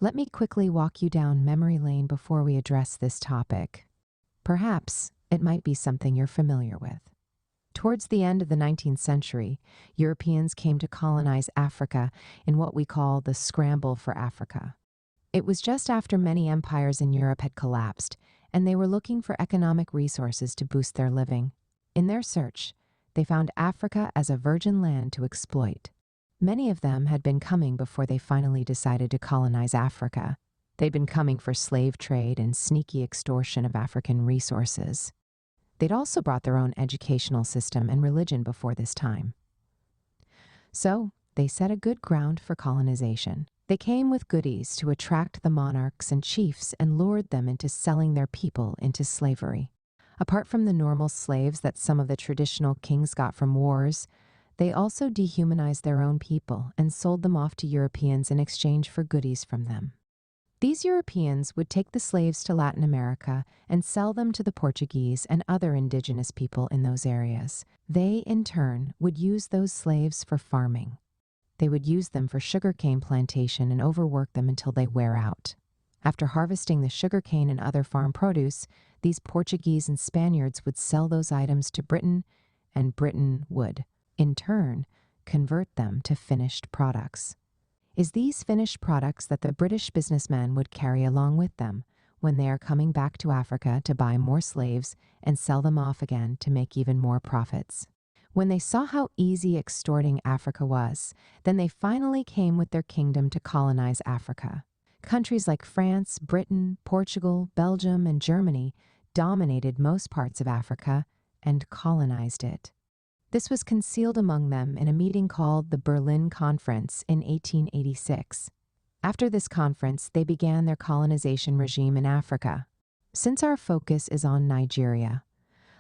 Let me quickly walk you down memory lane before we address this topic. Perhaps it might be something you're familiar with. Towards the end of the 19th century, Europeans came to colonize Africa in what we call the scramble for Africa. It was just after many empires in Europe had collapsed, and they were looking for economic resources to boost their living. In their search, they found Africa as a virgin land to exploit. Many of them had been coming before they finally decided to colonize Africa. They'd been coming for slave trade and sneaky extortion of African resources. They'd also brought their own educational system and religion before this time. So, they set a good ground for colonization. They came with goodies to attract the monarchs and chiefs and lured them into selling their people into slavery. Apart from the normal slaves that some of the traditional kings got from wars, they also dehumanized their own people and sold them off to Europeans in exchange for goodies from them. These Europeans would take the slaves to Latin America and sell them to the Portuguese and other indigenous people in those areas. They, in turn, would use those slaves for farming. They would use them for sugarcane plantation and overwork them until they wear out. After harvesting the sugarcane and other farm produce, these Portuguese and Spaniards would sell those items to Britain, and Britain would, in turn, convert them to finished products. It's these finished products that the British businessmen would carry along with them when they are coming back to Africa to buy more slaves and sell them off again to make even more profits. When they saw how easy extorting Africa was, then they finally came with their kingdom to colonize Africa. Countries like France, Britain, Portugal, Belgium, and Germany dominated most parts of Africa and colonized it. This was concealed among them in a meeting called the Berlin Conference in 1886. After this conference, they began their colonization regime in Africa. Since our focus is on Nigeria,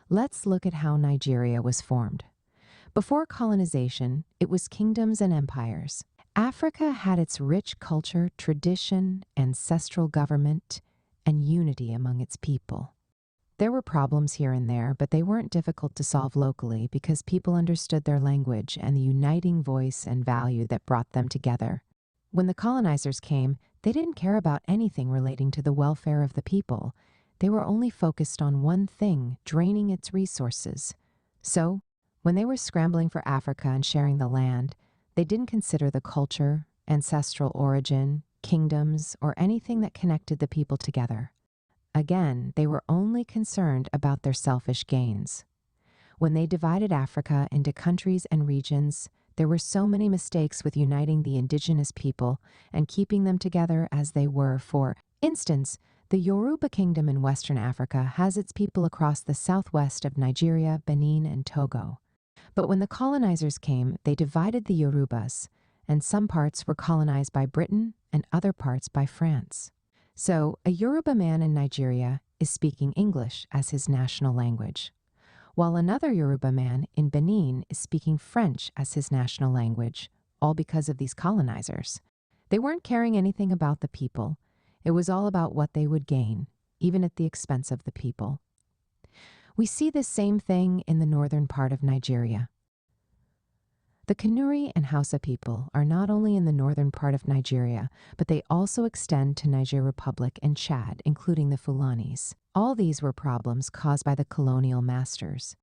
let's look at how Nigeria was formed. Before colonization, it was kingdoms and empires. Africa had its rich culture, tradition, ancestral government, and unity among its people. There were problems here and there, but they weren't difficult to solve locally because people understood their language and the uniting voice and value that brought them together. When the colonizers came, they didn't care about anything relating to the welfare of the people. They were only focused on one thing, draining its resources. So, when they were scrambling for Africa and sharing the land, they didn't consider the culture, ancestral origin, kingdoms, or anything that connected the people together. Again, they were only concerned about their selfish gains. When they divided Africa into countries and regions, there were so many mistakes with uniting the indigenous people and keeping them together as they were. For instance, the Yoruba kingdom in Western Africa has its people across the southwest of Nigeria, Benin, and Togo. But when the colonizers came, they divided the Yorubas, and some parts were colonized by Britain and other parts by France. So, a Yoruba man in Nigeria is speaking English as his national language, while another Yoruba man in Benin is speaking French as his national language, all because of these colonizers. They weren't caring anything about the people. It was all about what they would gain, even at the expense of the people. We see this same thing in the northern part of Nigeria. The Kanuri and Hausa people are not only in the northern part of Nigeria, but they also extend to Niger Republic and Chad, including the Fulanis. All these were problems caused by the colonial masters.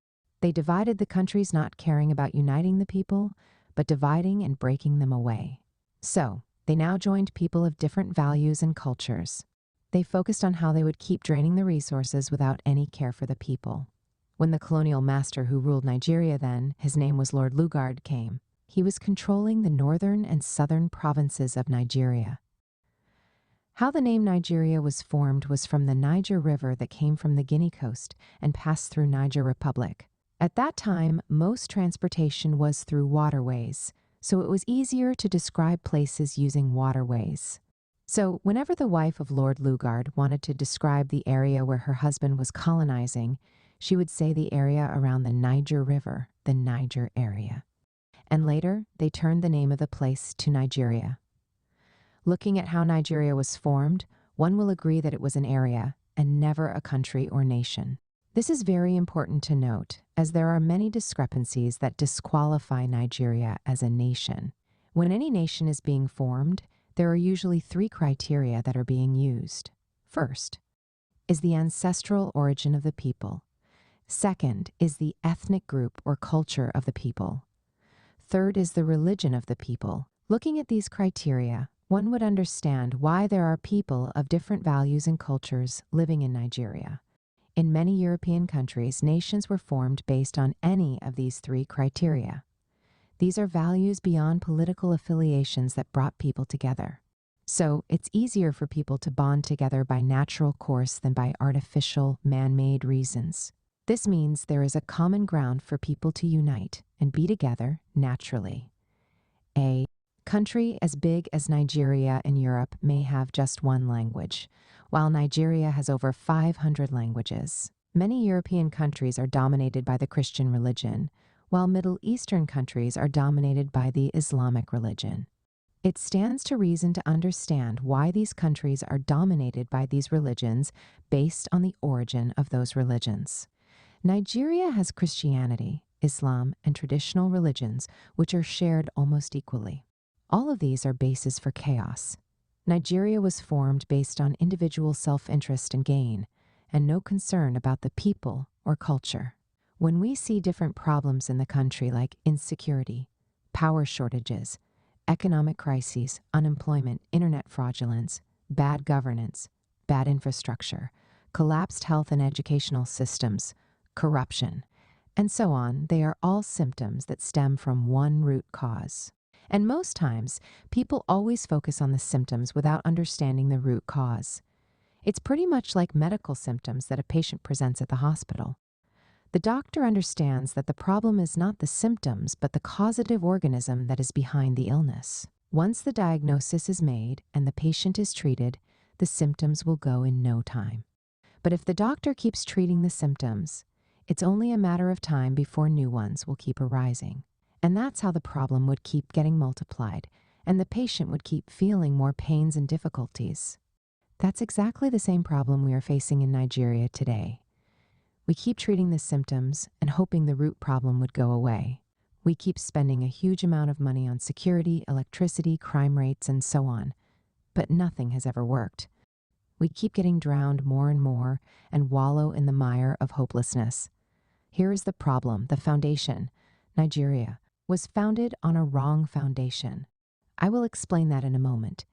They divided the countries not caring about uniting the people, but dividing and breaking them away. So, they now joined people of different values and cultures. They focused on how they would keep draining the resources without any care for the people. When the colonial master who ruled Nigeria then, his name was Lord Lugard, came, he was controlling the northern and southern provinces of Nigeria. How the name Nigeria was formed was from the Niger River that came from the Guinea coast and passed through Niger Republic. At that time, most transportation was through waterways, so it was easier to describe places using waterways. So, whenever the wife of Lord Lugard wanted to describe the area where her husband was colonizing, she would say the area around the Niger River, the Niger area. And later, they turned the name of the place to Nigeria. Looking at how Nigeria was formed, one will agree that it was an area and never a country or nation. This is very important to note, as there are many discrepancies that disqualify Nigeria as a nation. When any nation is being formed, There are usually three criteria that are being used. First is the ancestral origin of the people. Second is the ethnic group or culture of the people. Third is the religion of the people. Looking at these criteria, one would understand why there are people of different values and cultures living in Nigeria. In many European countries, nations were formed based on any of these three criteria. These are values beyond political affiliations that brought people together. So it's easier for people to bond together by natural course than by artificial, man-made reasons. This means there is a common ground for people to unite and be together naturally. A country as big as Nigeria in Europe may have just one language, while Nigeria has over 500 languages. Many European countries are dominated by the Christian religion, while Middle Eastern countries are dominated by the Islamic religion. It stands to reason to understand why these countries are dominated by these religions based on the origin of those religions. Nigeria has Christianity, Islam, and traditional religions, which are shared almost equally. All of these are bases for chaos. Nigeria was formed based on individual self-interest and gain, and no concern about the people or culture. When we see different problems in the country like insecurity, power shortages, economic crises, unemployment, internet fraudulence, bad governance, bad infrastructure, collapsed health and educational systems, corruption, and so on, they are all symptoms that stem from one root cause. And most times, people always focus on the symptoms without understanding the root cause. It's pretty much like medical symptoms that a patient presents at the hospital. The doctor understands that the problem is not the symptoms, but the causative organism that is behind the illness. Once the diagnosis is made and the patient is treated, the symptoms will go in no time. But if the doctor keeps treating the symptoms, it's only a matter of time before new ones will keep arising. And that's how the problem would keep getting multiplied, and the patient would keep feeling more pains and difficulties. That's exactly the same problem we are facing in Nigeria today. We keep treating the symptoms and hoping the root problem would go away. We keep spending a huge amount of money on security, electricity, crime rates, and so on. But nothing has ever worked. We keep getting drowned more and more and wallow in the mire of hopelessness. Here is the problem, the foundation. Nigeria was founded on a wrong foundation. I will explain that in a moment.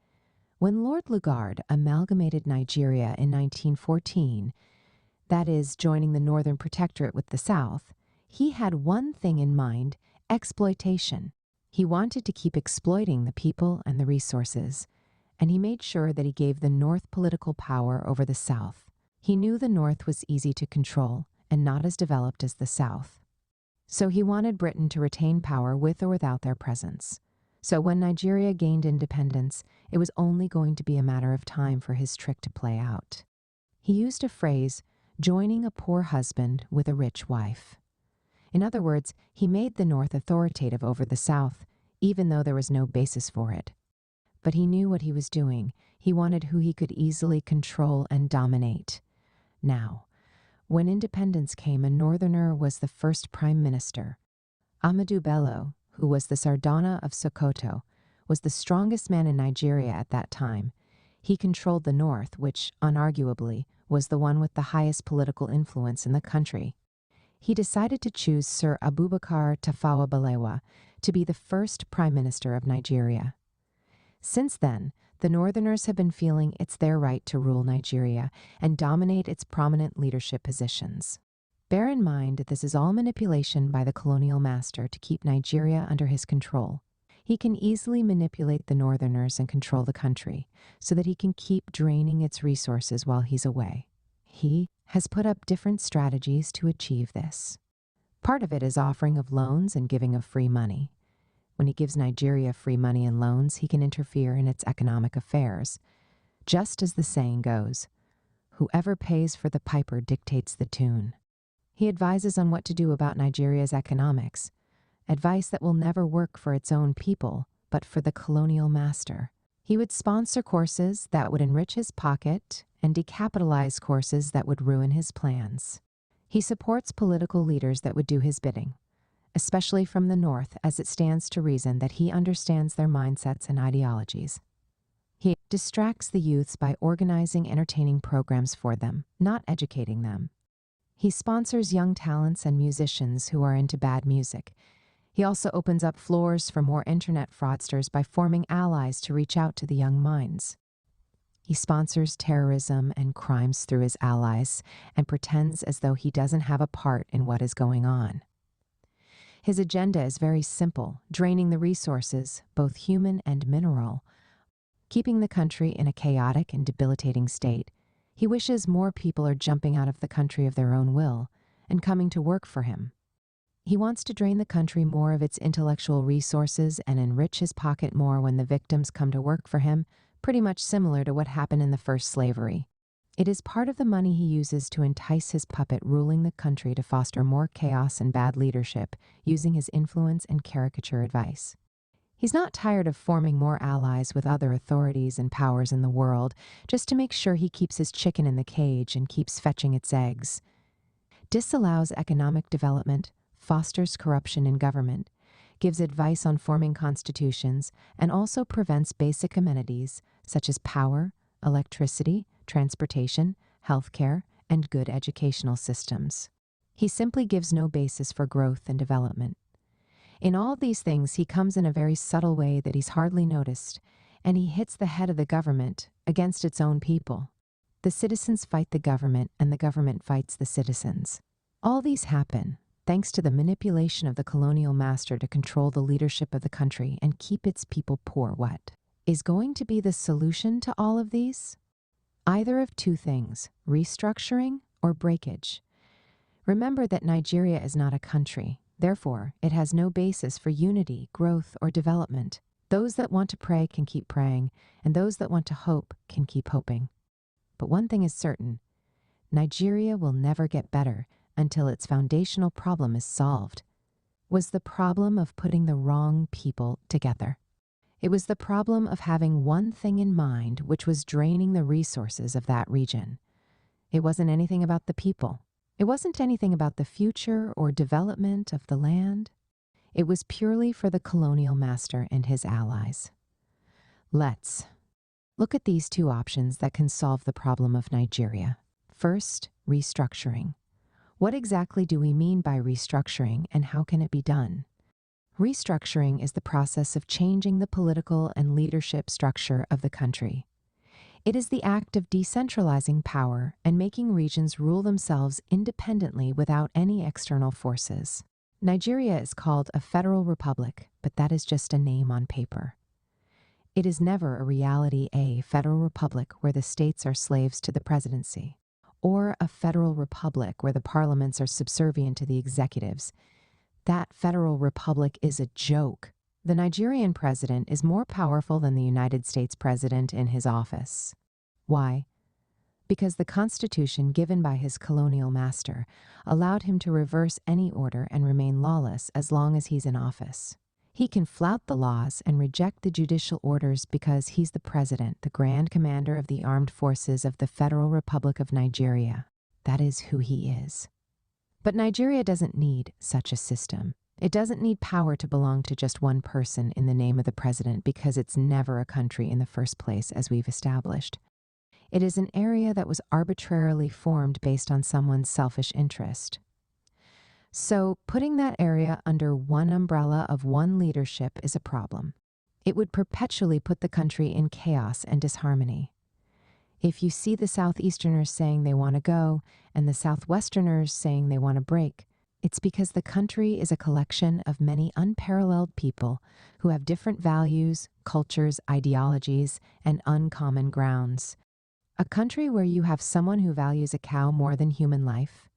When Lord Lugard amalgamated Nigeria in 1914, that is, joining the Northern Protectorate with the South, he had one thing in mind: exploitation. He wanted to keep exploiting the people and the resources, and he made sure that he gave the North political power over the South. He knew the North was easy to control and not as developed as the South. So he wanted Britain to retain power with or without their presence. So when Nigeria gained independence, it was only going to be a matter of time for his trick to play out. He used a phrase, joining a poor husband with a rich wife. In other words, he made the North authoritative over the South, even though there was no basis for it. But he knew what he was doing. He wanted who he could easily control and dominate. Now, when independence came, a Northerner was the first prime minister. Ahmadu Bello, who was the Sardana of Sokoto, was the strongest man in Nigeria at that time. He controlled the North, which, unarguably, was the one with the highest political influence in the country. He decided to choose Sir Abubakar Tafawa Balewa to be the first prime minister of Nigeria. Since then, the Northerners have been feeling it's their right to rule Nigeria and dominate its prominent leadership positions. Bear in mind that this is all manipulation by the colonial master to keep Nigeria under his control. He can easily manipulate the Northerners and control the country so that he can keep draining its resources while he's away. He has put up different strategies to achieve this. Part of it is offering of loans and giving of free money. When he gives Nigeria free money and loans, he can interfere in its economic affairs. Just as the saying goes, whoever pays for the piper dictates the tune. He advises on what to do about Nigeria's economics, advice that will never work for its own people, but for the colonial master. He would sponsor courses that would enrich his pocket and decapitalize courses that would ruin his plans. He supports political leaders that would do his bidding, especially from the North, as it stands to reason that he understands their mindsets and ideologies. He distracts the youths by organizing entertaining programs for them, not educating them. He sponsors young talents and musicians who are into bad music. He also opens up floors for more internet fraudsters by forming allies to reach out to the young minds. He sponsors terrorism and crimes through his allies and pretends as though he doesn't have a part in what is going on. His agenda is very simple, draining the resources, both human and mineral, keeping the country in a chaotic and debilitating state. He wishes more people are jumping out of the country of their own will and coming to work for him. He wants to drain the country more of its intellectual resources and enrich his pocket more when the victims come to work for him, pretty much similar to what happened in the first slavery. It is part of the money he uses to entice his puppet ruling the country to foster more chaos and bad leadership, using his influence and caricature advice. He's not tired of forming more allies with other authorities and powers in the world, just to make sure he keeps his chicken in the cage and keeps fetching its eggs. Disallows economic development, fosters corruption in government, gives advice on forming constitutions, and also prevents basic amenities such as power, electricity, transportation, healthcare, and good educational systems. He simply gives no basis for growth and development. In all these things, he comes in a very subtle way that he's hardly noticed, and he hits the head of the government against its own people. The citizens fight the government, and the government fights the citizens. All these happen thanks to the manipulation of the colonial master to control the leadership of the country and keep its people poor. What is going to be the solution to all of these? Either of two things, restructuring or breakage. Remember that Nigeria is not a country. Therefore, it has no basis for unity, growth, or development. Those that want to pray can keep praying, and those that want to hope can keep hoping. But one thing is certain, Nigeria will never get better until its foundational problem is solved. Was the problem of putting the wrong people together. It was the problem of having one thing in mind, which was draining the resources of that region. It wasn't anything about the people. It wasn't anything about the future or development of the land. It was purely for the colonial master and his allies. Let's look at these two options that can solve the problem of Nigeria. First, restructuring. What exactly do we mean by restructuring, and how can it be done? Restructuring is the process of changing the political and leadership structure of the country. It is the act of decentralizing power and making regions rule themselves independently without any external forces. Nigeria is called a federal republic, but that is just a name on paper. It is never a reality, a federal republic where the states are slaves to the presidency, or a federal republic where the parliaments are subservient to the executives. That federal republic is a joke. The Nigerian president is more powerful than the United States president in his office. Why? Because the Constitution given by his colonial master allowed him to reverse any order and remain lawless as long as he's in office. He can flout the laws and reject the judicial orders because he's the president, the grand commander of the armed forces of the Federal Republic of Nigeria. That is who he is. But Nigeria doesn't need such a system. It doesn't need power to belong to just one person in the name of the president because it's never a country in the first place, as we've established. It is an area that was arbitrarily formed based on someone's selfish interest. So, putting that area under one umbrella of one leadership is a problem. It would perpetually put the country in chaos and disharmony. If you see the Southeasterners saying they want to go and the Southwesterners saying they want to break, it's because the country is a collection of many unparalleled people who have different values, cultures, ideologies, and uncommon grounds. A country where you have someone who values a cow more than human life,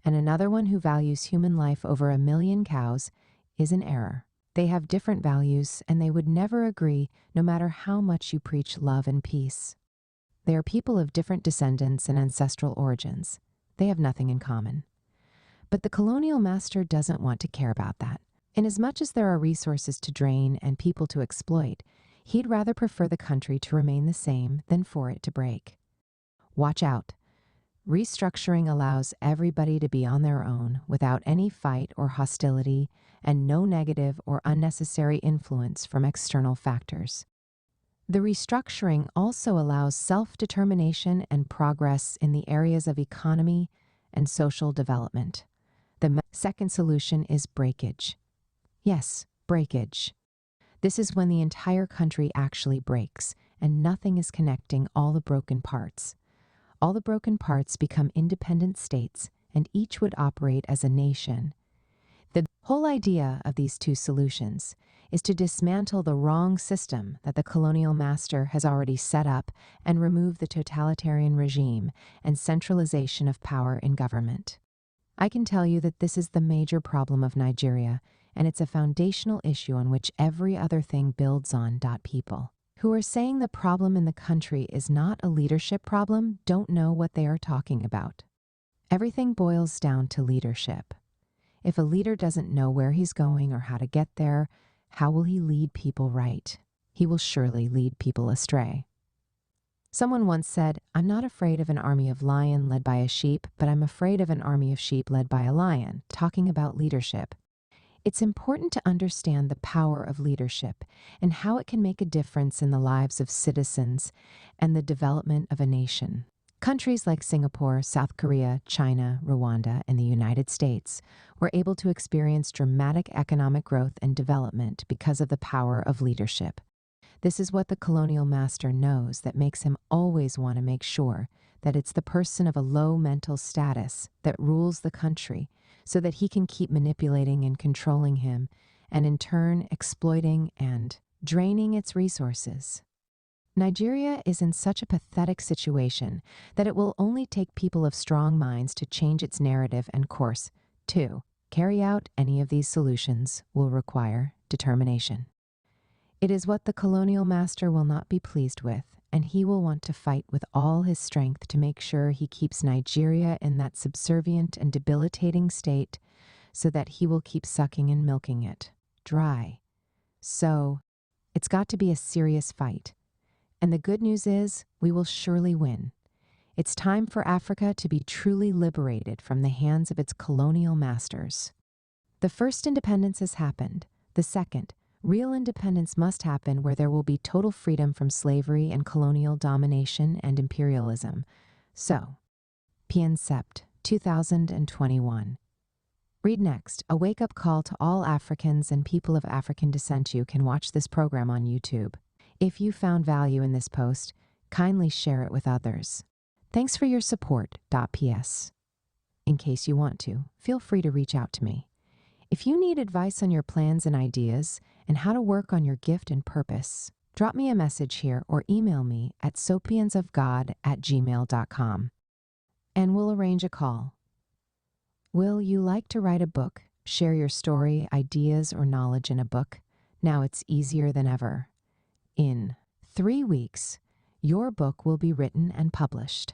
and another one who values human life over 1,000,000 cows, is an error. They have different values, and they would never agree no matter how much you preach love and peace. They are people of different descendants and ancestral origins. They have nothing in common. But the colonial master doesn't want to care about that. Inasmuch as there are resources to drain and people to exploit, he'd rather prefer the country to remain the same than for it to break. Watch out. Restructuring allows everybody to be on their own without any fight or hostility and no negative or unnecessary influence from external factors. The restructuring also allows self-determination and progress in the areas of economy and social development. The second solution is breakage. Yes, breakage. This is when the entire country actually breaks and nothing is connecting all the broken parts. All the broken parts become independent states and each would operate as a nation. The whole idea of these two solutions is to dismantle the wrong system that the colonial master has already set up and remove the totalitarian regime and centralization of power in government. I can tell you that this is the major problem of Nigeria, and it's a foundational issue on which every other thing builds on. People who are saying the problem in the country is not a leadership problem don't know what they are talking about. Everything boils down to leadership. If a leader doesn't know where he's going or how to get there, how will he lead people right? He will surely lead people astray. Someone once said, "I'm not afraid of an army of lion led by a sheep, but I'm afraid of an army of sheep led by a lion," talking about leadership. It's important to understand the power of leadership and how it can make a difference in the lives of citizens and the development of a nation. Countries like Singapore, South Korea, China, Rwanda, and the United States were able to experience dramatic economic growth and development because of the power of leadership. This is what the colonial master knows that makes him always want to make sure that it's the person of a low mental status that rules the country so that he can keep manipulating and controlling him, and in turn exploiting and draining its resources. Nigeria is in such a pathetic situation that it will only take people of strong minds to change its narrative and course. To carry out any of these solutions will require determination. It is what the colonial master will not be pleased with, and he will want to fight with all his strength to make sure he keeps Nigeria in that subservient and debilitating state so that he will keep sucking and milking it dry. So, it's got to be a serious fight. And the good news is, we will surely win. It's time for Africa to be truly liberated from the hands of its colonial masters. The first independence has happened. The second, real independence, must happen where there will be total freedom from slavery and colonial domination and imperialism. So, Pien Sept, 2021. Read next, a wake-up call to all Africans and people of African descent. You can watch this program on YouTube. If you found value in this post, kindly share it with others. Thanks for your support. PS. In case you want to, feel free to reach out to me. If you need advice on your plans and ideas and how to work on your gift and purpose, drop me a message here or email me at sopiansofgod@gmail.com, and we'll arrange a call. Will you like to write a book, share your story, ideas, or knowledge in a book? Now it's easier than ever. In 3 weeks, your book will be written and published.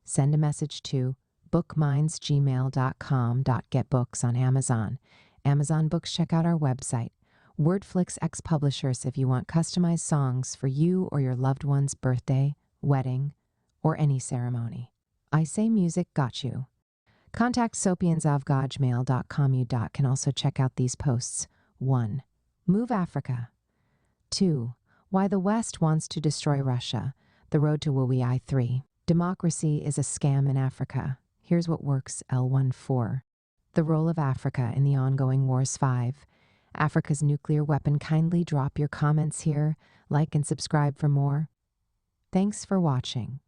Send a message to bookmindsgmail.com. Get books on Amazon. Amazon Books, check out our website. Wordflix X Publishers if you want customized songs for you or your loved one's birthday, wedding, or any ceremony. I Say Music got you. Contact sopiansofgod@gmail.com. You can also check out these posts. 1. Move Africa. 2. Why the West wants to destroy Russia. The road to WWI. 3. Democracy is a scam in Africa. Here's what works. L14. The role of Africa in the ongoing wars. 5. Africa's nuclear weapon. Kindly drop your comments here, like and subscribe for more. Thanks for watching.